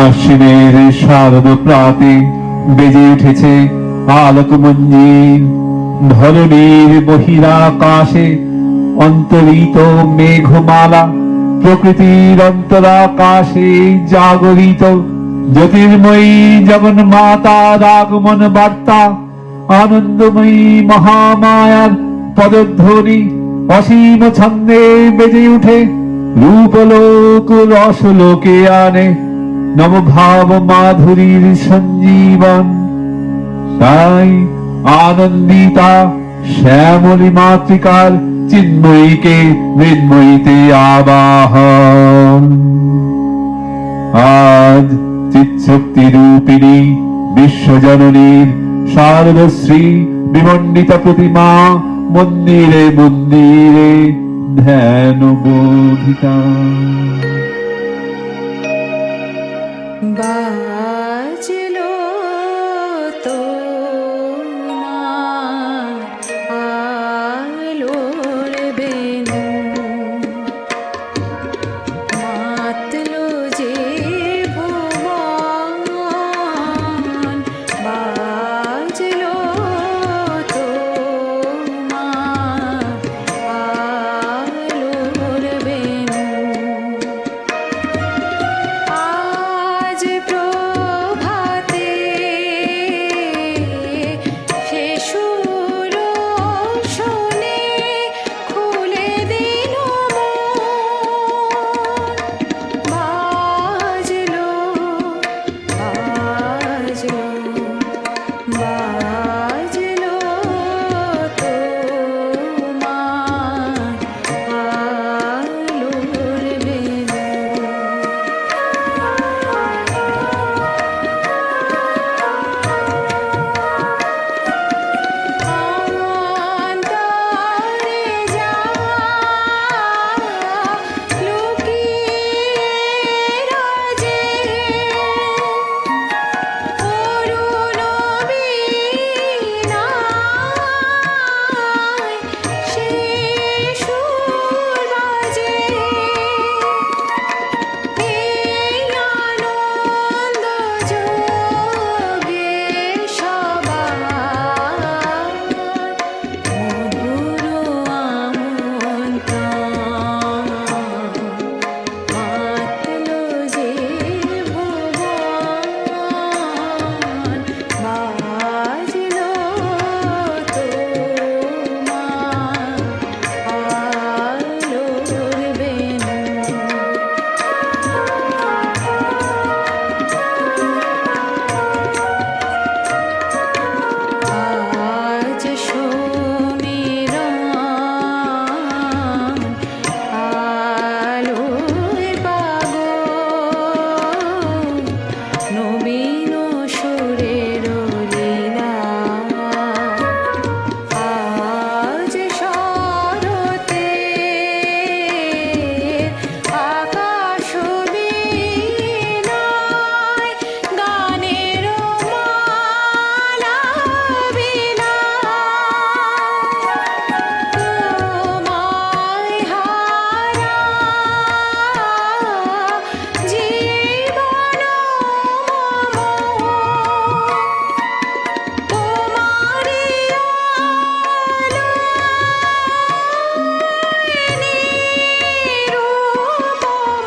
আশ্বিনের শারদ প্রাতে বেজে উঠেছে আলোকমঞ্জির। ধরণীর বহিরাকাশে অন্তরিত মেঘমালা, প্রকৃতির অন্তরাকাশে জাগরিত জ্যোতির্ময়ী জগন্মাতার আগমন বার্তা। আনন্দময়ী মহামায়ার পদধ্বনি অসীম ছন্দে বেজে উঠে রূপলোক রসলোকে আনে নবভাব মাধুরীর সঞ্জীবন। তাই আনন্দিতা শ্যামলী মাতৃকার চিন্ময়ীকে মৃন্ময়ীতে আবাহন। আজ চিৎশক্তি রূপিণী বিশ্বজননীর শারদশ্রী বিমণ্ডিত প্রতিমা মন্দিরে মন্দিরে ধ্যান বোধিতা। বাজলো তোমার আলোর বেনু, মাতলো যে ভুবন। বাজলো তোমার আলোর বেনু। আজ প্রভাতে সে সুর শুনে খুলে দিল মন। বাজলো বাজলো বাজলো তোমার আলোর বেনু। অন্তরে যা লুকিয়ে রাজে অরুণ বীণায় সে সুর বাজে। এই আনন্দ যোগে সবার মধুর আমন্ত্রণ। মাতলো যে ভুবন, বাজলো তোমার আলোর বেনু। আজ সমীরণ আলোয় পাগল, নবীন সুরের লীলা। আজ শরতে আকাশ বীণায় গানের মালা বিলায়। তোমায় হারা জীবন মম, তোমারি নিরূপম।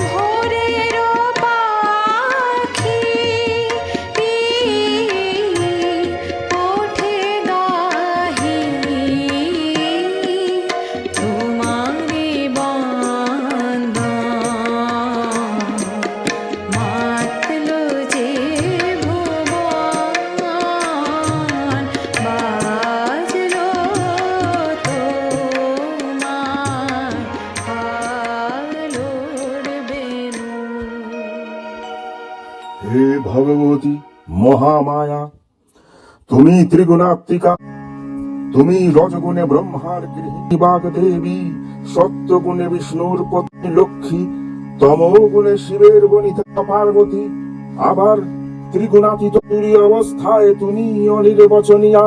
ভোরের পাখি ওঠে গাহি তোমারি বন্দন। মাতলো যে ভুবন, বাজলো তোমার আলোর বেনু। হে ভগবতী মহামায়া, তুমি ত্রিগুণাত্মিকা। তুমি রজগুণে ব্রহ্মার গৃহিণী বাগদেবী, সত্যগুণে বিষ্ণুর পত্নী লক্ষ্মী, তমোগুণে শিবের বনিতা পার্বতী। আবার ত্রিগুণাতীত তুরীয় অবস্থায় তুমি অনির্বচনীয়া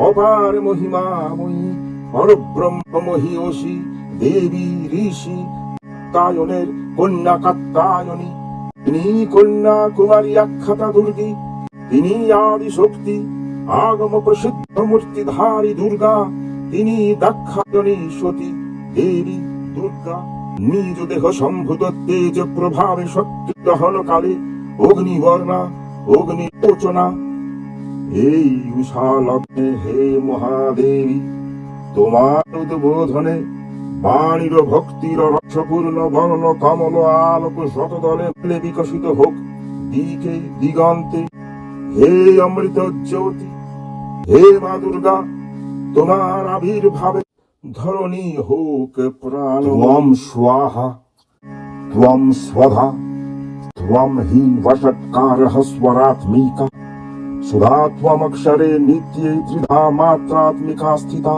অপার মহিমাময়ী পরব্রহ্ম মহীয়সী দেবী ঋষি কাত্তায়নের কন্যা কাত্তায়নী, তিনি কন্যা কুমারী আখ্যাতা দুর্গী, তিনি আদি শক্তি আগম প্রসিদ্ধ মূর্তিধারী দুর্গা, তিনি দাক্ষায়নী সতী দেবী দুর্গা। নিজ দেহ সম্ভূত তেজ প্রভাবে শক্তি দহন কালে অগ্নিবর্ণা অগ্নিলোচনা। এই উষালগ্নে হে মহাদেবী, তোমার উদ্বোধনে বাণীর ভক্তির রসপূর্ণ বর্ণ কমল আলোক শতদলে মিলে বিকশিত হোক দিকে দিগন্তে। হে অমৃত জ্যোতি, হে মা দুর্গা, তোমার আবির্ভাবে ধরণী হোক প্রাণ। ত্বম স্বাহা ত্বম স্বধা ত্বম হি বষট্কারঃ স্বরাত্মিকা সুধা ত্বমক্ষরে নিত্যে ত্রিধা মাত্রাত্মিকা স্থিতা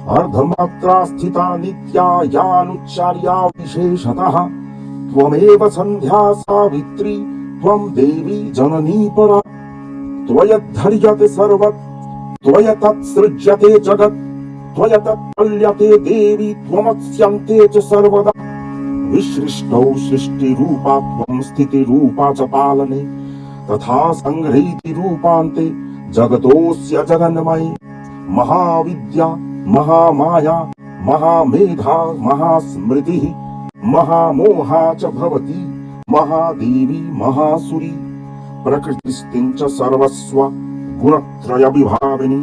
अर्धमात्रा स्थिता नित्या यानुच्चार्या विशेषतः त्वमेव सन्ध्या सावित्री त्वं देवी जननी परा। त्वयद्धर्यते सर्वत् त्वयतत्सृज्यते जगत् त्वयतत्कल्यते देवी त्वमस्यन्ते च सर्वदा। विसृष्टौ सृष्टिरूपा त्वं स्थितिरूपा च पालने तथा संहृति रूपान्ते जगतोऽस्य जगन्मयी। महाविद्या महामाया महामेधा महास्मृतिः महामोहा च भवति महादेवी महासुरी। प्रकृतिस्तिं च सर्वस्व गुणत्रय विभाविनी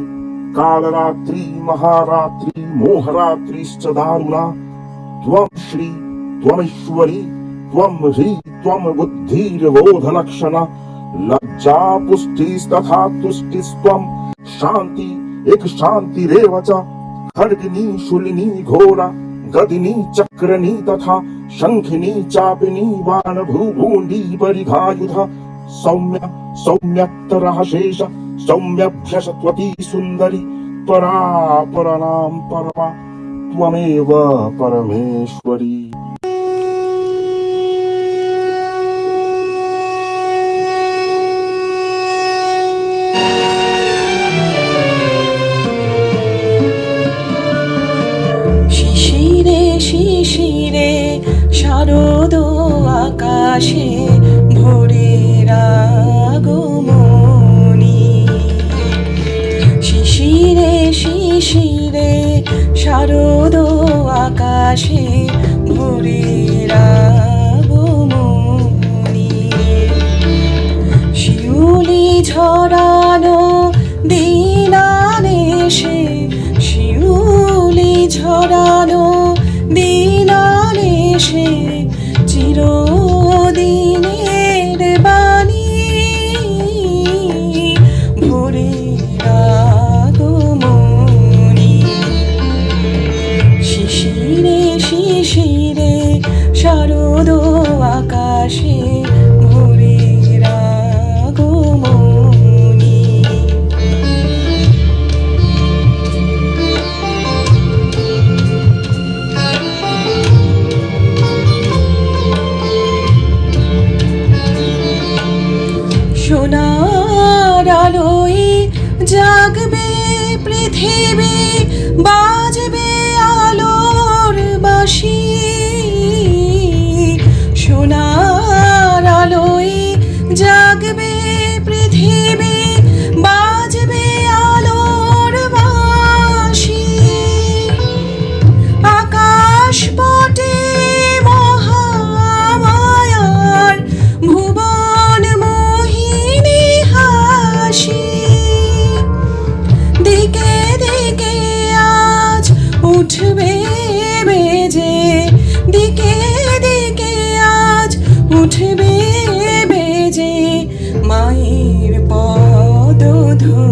कालरात्रि महारात्रि मोहरात्रिश्च दारुणा। त्वं श्री त्वमीश्वरी त्वं ह्री त्वं बुद्धिर्बोधलक्षणा लज्जा पुष्टिस्तथा तुष्टिस्त्वं शान्ति एक शान्तिरेव च। खड्गिनी शूलिनी घोरा गदिनी चक्रनी तथा शंखिनी चापिनी बाण भूभूंडी परिघायुधा। सौम्य सौम्यत्तरः शेष सौम्यभ्यसत्वती सुंदरी परापरनां परमा त्वमेव परमेश्वरी। শিশিরে শারদ আকাশে ভোরের আগমনী। শিশিরে শিশিরে শারদ আকাশে ভোরের আগমনী। শিউলি ঝরানো দিনানেশে শিউলি ঝরানো দিনানেশে চিরদিনের বাণী ভোরের আগমনী। শিশিরে শিশিরে শারদ আকাশে ভোরের আগমনী। সোনার আলোয় জাগবে পৃথিবী বাজবে আলোর বাঁশি। সোনার আলোয় জাগবে পৃথিবী বাজবে আলোর বাঁশি। আকাশ পটে মহামায়ার ভুবন মোহিনী হাসি। দিকে দিকে আজ উঠবে বেজে দিকে দিকে আজ উঠবে বেজে মায়ের পদধ্বনি।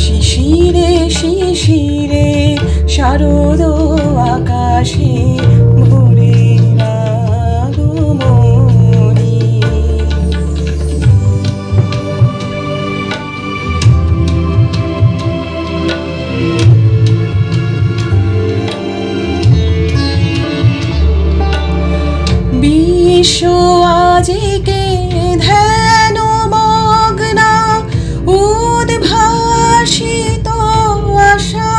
শিশিরে শিশিরে শারদ আকাশে ভোরের আগমনী। বিশ্ব আজিকে ধ্যান মগ্না উদ্ভাসিত আশা।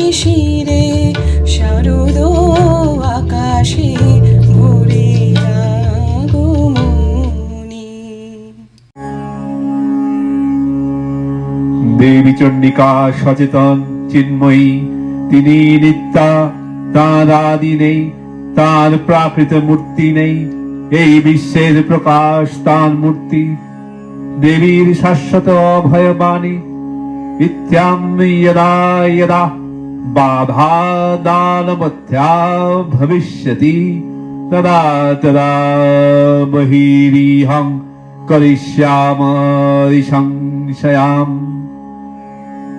শিশিরে শারদ আকাশে ভোরে আগমনী। দেবী চণ্ডিকা সচেতন চিন্ময়ী, তিনি নিত্যা, তাঁর আদি নেই, তাঁর প্রাকৃত মূর্তি নেই, এই বিশ্বের প্রকাশ তাঁর মূর্তি। দেবীর শাশ্বত অভয়বাণী, ইত্যাম যদা যদা বাধা দানমথ্যা ভবিষ্যতি তদা তদা বহিরিহং করিষ্যামি সংশয়াম।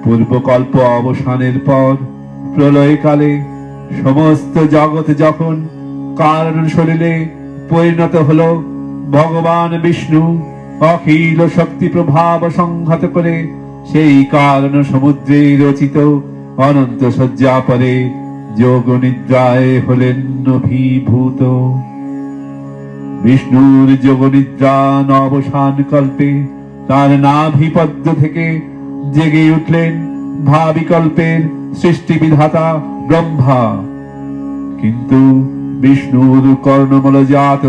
পূর্বকল্প অবসানের পর প্রলয়কালে সমস্ত জগৎ যখন কারণ শরীরে পরিণত হলো, ভগবান বিষ্ণু অখিল শক্তি প্রভাব সংঘাত করে সেই কারণ সমুদ্রে রচিত অনন্ত শয্যা পরে যোগ নিদ্রায় হলেন অভিভূত। বিষ্ণুর যোগ নিদ্রা অবসান কল্পে তার নাভিপদ্ম থেকে জেগে উঠলেন ভাবিকল্পের সৃষ্টি বিধাতা ব্রহ্মা। কিন্তু বিষ্ণুর কর্ণমূলজাত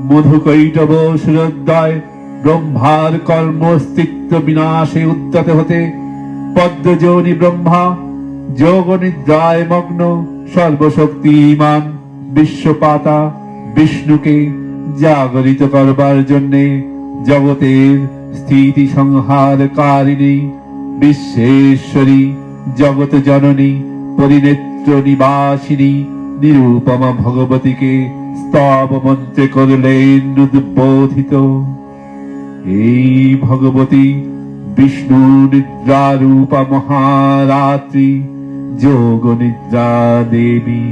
মধুকৈটব সুরোদয় ব্রহ্মার কর্মস্তিত্ব বিনাশে উদ্যত হতে পদ্মযোনি ব্রহ্মা যোগ নিদ্রায় মগ্ন সর্বশক্তিমান বিশ্বপাতা বিষ্ণুকে জাগরিত করবার জন্যে জগতের স্থিতি সংহারকারিণী বিশ্বেশ্বরী জগৎ জননী পরিনেত্র নিবাসিনী নিরূপমা ভগবতীকে স্তব মন্ত্রে করলেন উদ্বোধিত। এই ভগবতী বিষ্ণু নিদ্রা রূপা মহারাত্রি যোগ নিদ্রা দেবী।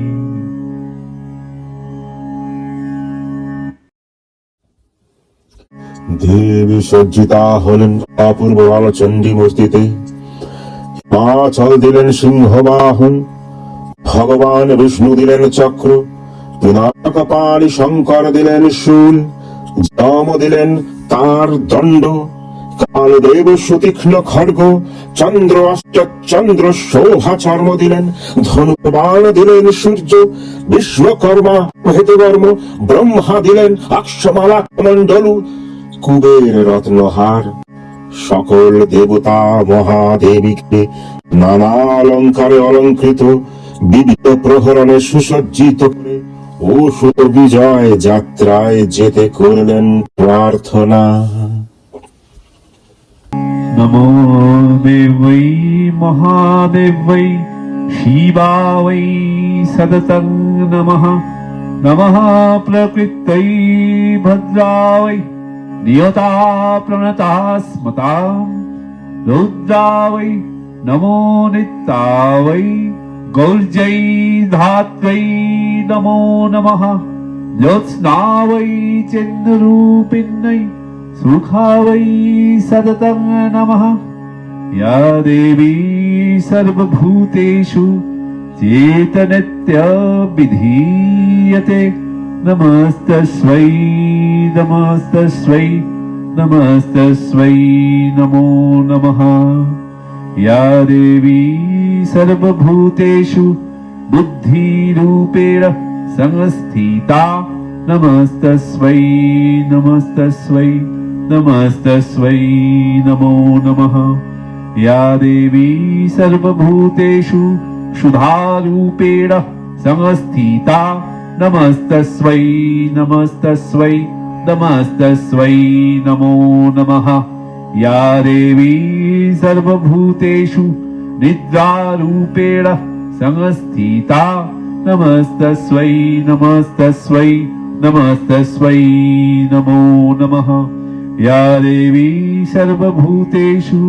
দেবী সজ্জিতা হলেন অপূর্ব বালচণ্ডী মূর্তিতে, হিমাচল দিলেন সিংহবাহন, ভগবান বিষ্ণু দিলেন চক্র, পিনাকপাণি শঙ্কর দিলেন শূল, যম দিলেন তার দণ্ড, কালদেব সুতীক্ষ্ণ খড়গ, চন্দ্র অষ্টচন্দ্র শোভা চর্ম দিলেন, ধনুবাণ দিলেন সূর্য, বিশ্বকর্মা হেতুবর্ম, ব্রহ্মা দিলেন অক্ষমালা কমণ্ডলু, কুবের রত্নহার। সকল দেবতা মহাদেবীকে নানা অলঙ্কারে অলঙ্কৃত বিবিধ প্রহরণে সুসজ্জিত করে ও সুত বিজয় যাত্রায় যেতে করলেন প্রার্থনা। নমো দেবৈ মহাদেবৈ শিবাयै সদতং নমঃ। নমঃ প্রকৃত্যৈ ভদ্রাयै নিয়তা প্রণতা স্মতাম। রুদ্রাयै নমো নিত্যাयै গৌর্যৈ ধাত্রৈ নমো নমঃ। জ্যোৎস্নাयै চন্দ্ররূপিণ্যৈ সুখাयै সদতং নমঃ। या देवी सर्वभूतेषु चेतनित्यभिधीयते नमस्तस्मै नमस्तस्मै नमस्तस्मै नमो नमः। या देवी सर्वभूतेषु बुद्धिरूपेण संस्थिता नमस्तस्मै नमस्तस्मै नमस्तस्मै नमो नमः। या देवी सर्वभूतेषु सुधारूपेण संस्थिता नमस्तस्मै नमस्तस्मै नमस्तस्मै नमो नमः। या देवी सर्वभूतेषु निद्रारूपेण संस्थिता नमस्तस्मै नमस्तस्मै नमस्तस्मै नमो नमः। या देवी सर्वभूतेषु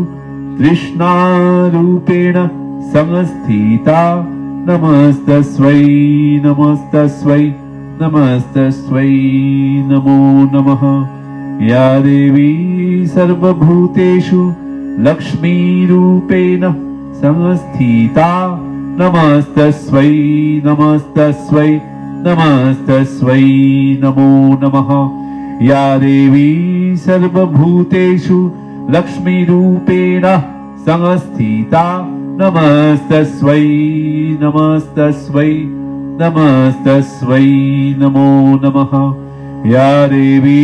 तृष्णारूपेण संस्थिता नमस्तस्मै नमस्तस्मै नमस्तस्मै नमो नमः। या देवी सर्वभूतेषु लक्ष्मीरूपेण संस्थिता नमस्तस्मै नमस्तस्मै नमस्तस्मै नमो नमः। या देवी सर्वभूतेषु लक्ष्मीरूपेण संस्थिता नमस्तस्मै नमस्तस्मै नमस्तस्मै नमो नमः या देवी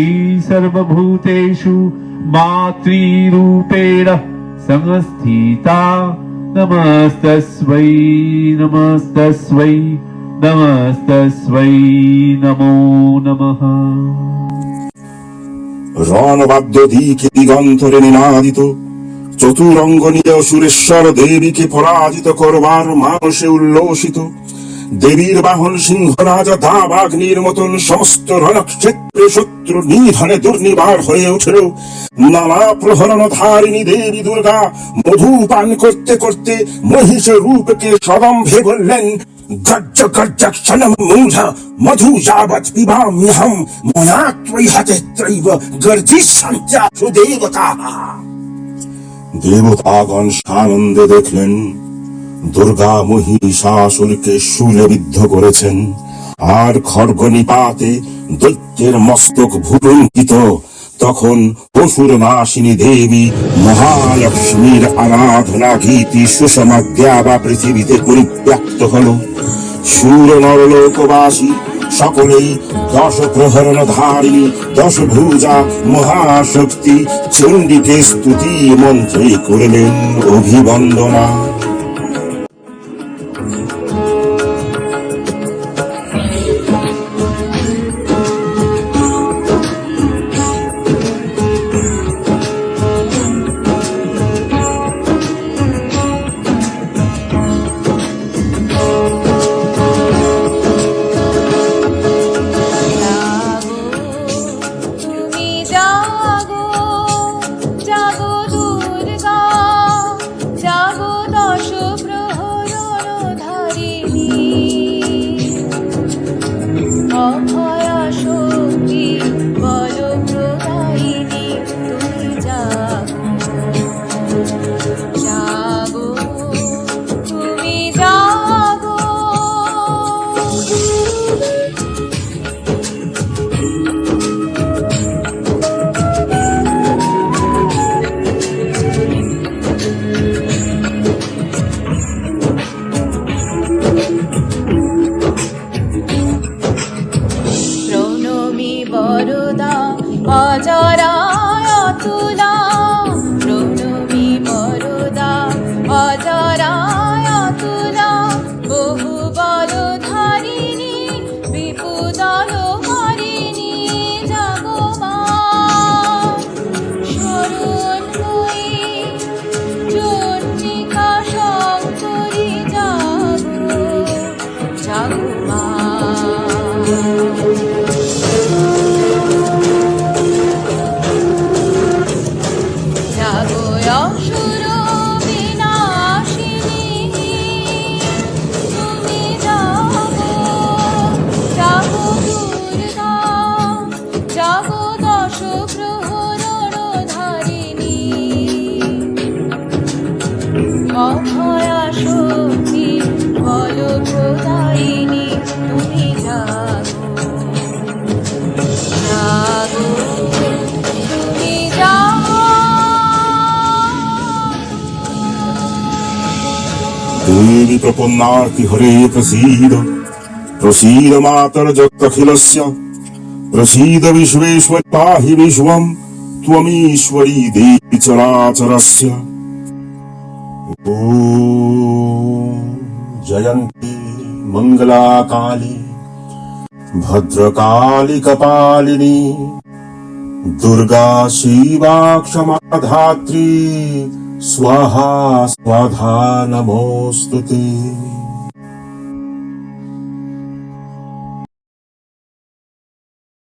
सर्वभूतेषु मातृरूपेण संस्थिता नमस्तस्मै नमस्तस्मै नमस्तस्मै नमो नमः রণবাদ্য দিকে দিগন্তরে নিনাদিত চতুরঙ্গ নিয়ে সুরেশ্বর দেবীকে পরাজিত করবার মানসে উল্লসিত দেবীর বাহন সিংহ রাজা দাবাগ্নির মতন সমস্ত রণক্ষেত্রে শত্রু নিধনে দুর্নিবার হয়ে উঠল। নানা প্রহরণ ধারিণী দেবী দুর্গা মধু পান করতে করতে মহিষ রূপকে সদম্ভে বললেন, গর্জ গর্জক্ষণম মূঢ় মধু যাবৎ পিবাম্যহম ময়া ত্বয়ি ত্রৈব গর্জিষ্যন্ত্যাসু দেবতাঃ। দেবতাগণ সানন্দে দেখলেন দুর্গা মহিষাসুরকে শূলে বিদ্ধ করেছেন, আর খড়গ নিপাতে দৈত্যের মস্তক ভূলুণ্ঠিত। তখন অসুর নাশিনী দেবী মহালক্ষ্মীর আরাধনা গীতি সুষমা দেবা পৃথিবীতে পরিব্যাপ্ত হল। সুর নরলোকবাসী সকলেই দশ প্রহরণ ধারিণী দশভুজা মহাশক্তি চণ্ডীকে স্তুতি মন্ত্রে করলেন অভিবন্দনা। তুমি জাগো জাগো দুর্গা জাগো দশ প্রহরণ ধারিণী অভয়া শক্তি বল প্রদায়িনী তুমি জাগো জাগো তুমি জাগো প্রণমী বরদা অজরায় অতুলা প্রণমী বরদা অজরায় অতুলা বহু বড় ধারিণী বিপুদল হারিণী জাগো মা শরণময়ী চণ্ডিকা শঙ্করী জাগো জাগো মা জাগো অসুর বিনাশিনী তুমি জাগো জাগো দুর্গা জাগো দশ প্রহরণ ধারিণী অভয়া শক্তি বল প্রদায়িনী তুমি জাগো জাগো তুমি জাগো দেবী প্রপন্নার্তি হরে প্রসীদ প্রসীদ মাতর জগদখিলস্য প্রসীদ বিশ্বেশ্বর পাহি বিশ্বম ত্বমীশ্বরী দেবী চরাচরস্য। ওম জয়ন্তি মঙ্গলা কালী ভদ্রকালী কপালিনী দুর্গা শিবা ক্ষমা ধাত্রী स्वाहा स्वाधा नमोस्तुते।